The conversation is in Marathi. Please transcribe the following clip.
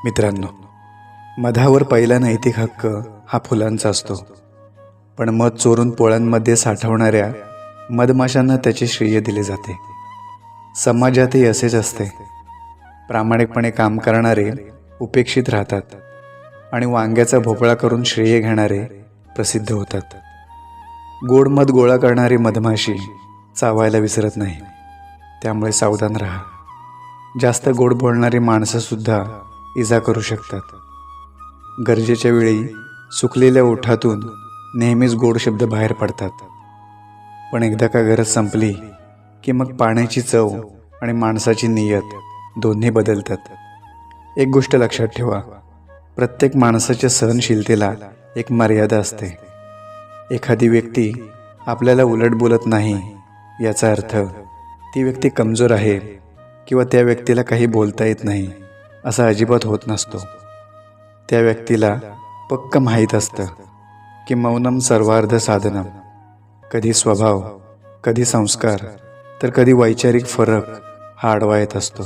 मित्रांनो, मधावर पहिला नैतिक हक्क हा फुलांचा असतो, पण मध चोरून पोळ्यांमध्ये साठवणाऱ्या मधमाशांना त्याचे श्रेय दिले जाते. समाजातही असेच असते. प्रामाणिकपणे काम करणारे उपेक्षित राहतात आणि वांग्याचा भोपळा करून श्रेय घेणारे प्रसिद्ध होतात. गोड मध गोळा करणारी मधमाशी चावायला विसरत नाही, त्यामुळे सावधान राहा. जास्त गोड बोलणारी माणसंसुद्धा इजा करू शकतात. गरजेच्या वेळी सुकलेल्या ओठातून नेहमीच गोड शब्द बाहेर पडतात, पण एकदा का गरज संपली की मग पाण्याची चव आणि माणसाची नियत दोन्ही बदलतात. एक गोष्ट लक्षात ठेवा, प्रत्येक माणसाच्या सहनशीलतेला एक मर्यादा असते. एखादी व्यक्ती आपल्याला उलट बोलत नाही याचा अर्थ ती व्यक्ती कमजोर आहे किंवा त्या व्यक्तीला काही बोलता येत नाही असा अजिबात होत नसतो. त्या व्यक्तीला पक्क माहीत असतं की मौनम सर्वार्ध साधनम. कधी स्वभाव, कधी संस्कार, तर कधी वैचारिक फरक हा आडवा येत असतो.